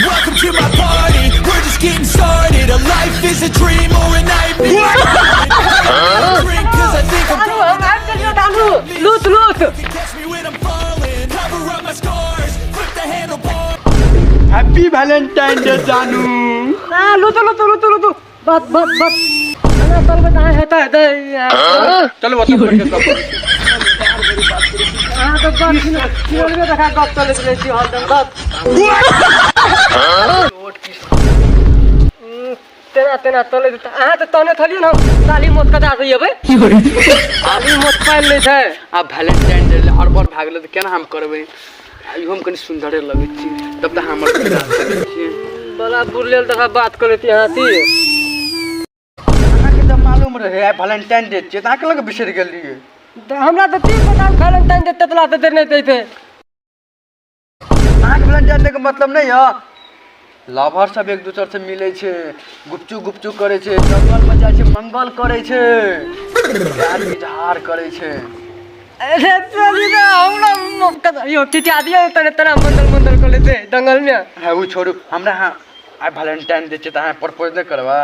Welcome to my party. We're just getting started. A life is a dream or a nightmare. Drink 'cause I think I'm going. लूट Catch me when I'm falling. Cover up my scars. Flip the handlebar. Happy Valentine day जानू। लूट बस अरे चल बता है चलो बता हां तो बात किलोल में देखा गप चले लेती हॉल दम गप तेना चले तो तने थलियो ना ताली मत कदा रही बे आली मत पाइल ले छै अब वैलेंटाइन डे और बार भागले तो केना हम करबे आइयो हम कनी सुंदर लगै छी तब त हमर बड़ा बुरलेल देखा बात करती हाथी अहाँ के त मालूम रहे वैलेंटाइन डे छै त अहाँ के लग बिसर गेलिए हमरा तो तीन पता वैलेंटाइन डे ततला तो देर नहीं थे अहाँ के वैलेंटाइन डे के मतलब नहीं है लवर सब एक दूसरे से मिले छे गुपचू करे छे जंगल में जाय छे मंगल करे छे प्यार इजहार करे छे अरे चली ना हमरा यो टिटिया दियो तना मंदल कर लेते जंगल में है वो छोड़ू हमरा हां आ वैलेंटाइन डे छै त अहाँ प्रपोज नहीं करबा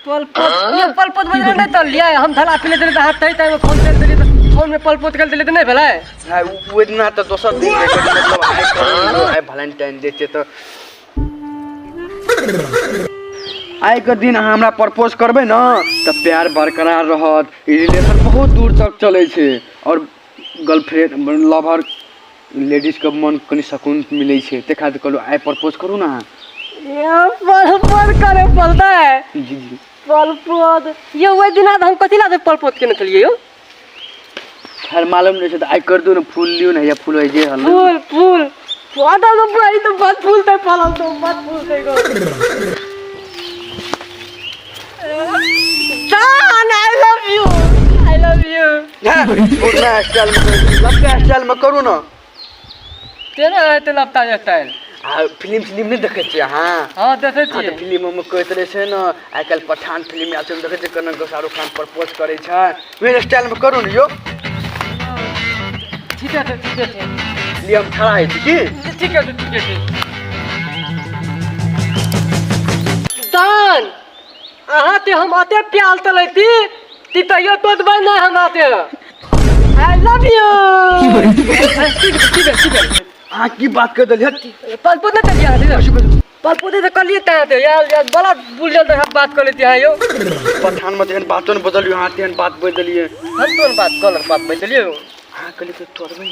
पलपोत बजना नहीं तो लिया हम थला पीले देले हाथ तई में फोन चल देले फोन में पलपोत कर देले तो नहीं भेलै है वो इतना तो दोसर दिन के मतलब आइ वैलेंटाइन डे छै त आइ के दिन अहाँ हमरा प्रपोज करबै न त प्यार बरकरार रहत ई रिलेशन बहुत दूर तक चलै छै और गर्लफ्रेंड लवर लेडीज के मन कनी सुकून मिलै छै ते खातिर कहलू आइ प्रपोज करू ना ये पलपोत करे पड़ता है जी पलपोत ये ओइ दिन हम कथि ला पलपोत केने छलिए यो खैर मालूम नहीं छै त आइ कर दू न फूल लियो न या फूल है जे हल फूल वादा तो भाई तो बात फूल ते फलल तो बात फूल ते गो जान आई लव यू पूरा स्टाइल में लंबे स्टाइल में करू न तेरा है ते लपटा स्टाइल फिल्म नहीं देखे छे हां देखे छी फिल्म में कहते रहे छै न आइ काल पठान फिल्म में आछम देखे छै कना शाहरुख खान प्रपोज करे छै वे स्टाइल में करू न यो ठीक है लिए हम खड़ा है की ठीक है दान आहा ते हम आते प्याल तलैती ती तइयो तोद बन हम आते आई लव यू ठीक है हां की बात कर दलिया पलपोत न तलिया पलपोत तो कर लिए ते यार बड़ा बुलजल तो बात कर लेती है यो पठान में तेहन बातों न बदलियो हां तेहन बात बदलिए हम तो बात कलर बात बदलिए हां कली तो तोड़बै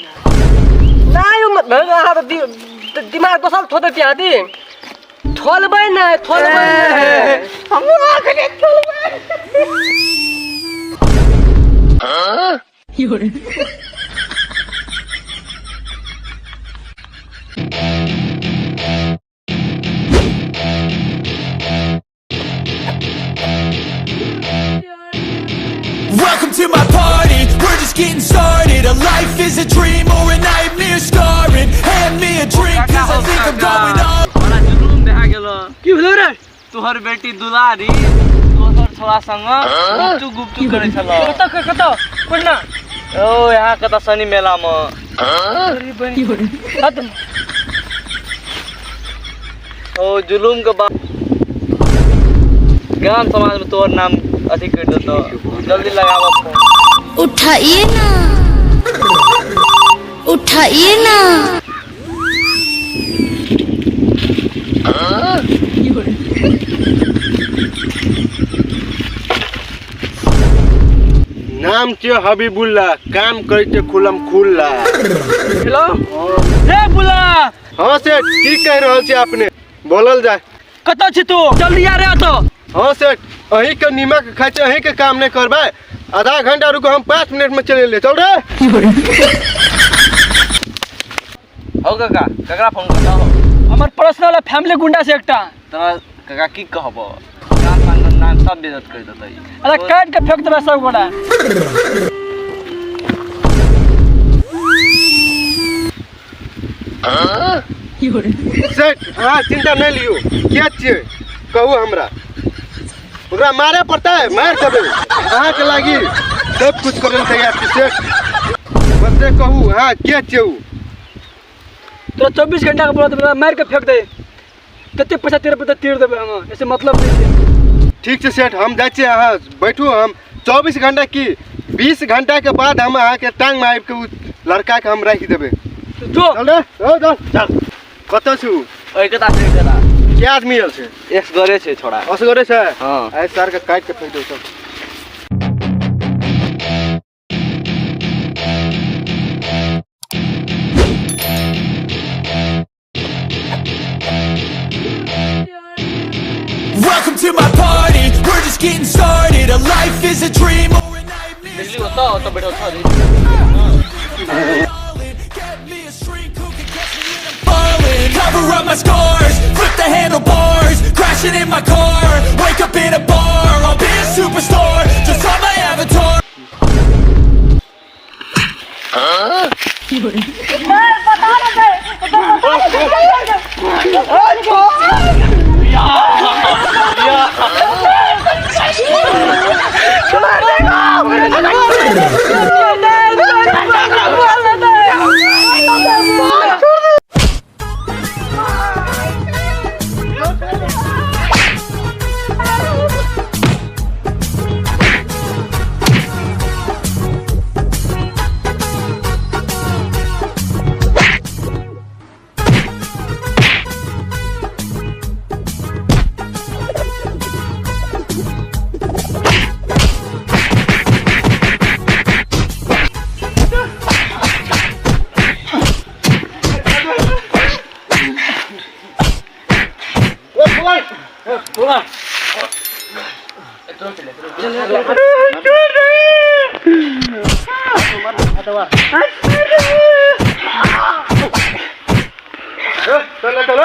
ना यो मतलब आहा दिमाग तो सब थोड़े प्यादी थोलबै ना हम आखने थोलबै योरे Welcome to my party. We're just getting started. A life is a dream or a nightmare scarring. Hand me a drink 'cause I think I'm going on. बड़ा जुलूम देखा गेलो की भेलो रे तोहर बेटी दुलारी दोसर छोरा संग गुपचू करे छलो कत पढ़ना ओ यहाँ कत शनि मेला में अरे बनी खत्म ओ जुलूम के बाद गांव समाज में तोहर नाम अथी कर देतो जल्दी लगावा फोन उठाइए ना नाम छियो हबीबुल्ला काम करे छे खुलम खुल्ला हेलो रे बुला हां सेठ की कह रहल छी आपने बोलल जाय कत छी तू जल्दी आ रे तो हां सेठ अही के नीमक खाइ छे अही के काम नहीं करबे आधा घंटा रुको हम 5 मिनट में चले ले चल रे हो काका ककरा फोन करता हो हमर पर्सनल फैमिली गुंडा से एकटा तोरा काका की कहब काम पान नाम सब बेइज्जत कर देतै। अरे काट के फेंक देबे सब गोटा। सेठ हाँ चिंता नहीं लियो, क्या चाहिए कहू हमरा, ओकरा मारे पड़ता है, मार देबे अहाँ के लागी सब कुछ करे ले तैयार छी सेठ, बस से कहू हाँ क्या चाहिए। तो 24 घंटा का बोला तो मार के फेंक दे, कितने पैसा तेरे पे तीर देबे हम, ऐसे मतलब नहीं है। ठीक है सेठ हम जाए छी, अहाँ बैठू, हम 24 घंटा की 20 घंटा के बाद हम अहाँ के टांग में आबि के उ लड़का के हम रख देबे। जो चल रे ओ चल कत छु ओइ कता से कता क्या आदमी आयल छै, एक्स गरे छै छोड़ा। असगरे छै हाँ आइ सर के काट के फेंक दो सब। Welcome to my party, we're just getting started. A life is a dream or a nightmare. Delhi होता तो बैठो था Get me a shrink who can catch me when I'm falling. Cover up my scars, flip the handlebars, crashing in my car, wake up in a bar. I'll be a superstar, just on my avatar. चल चल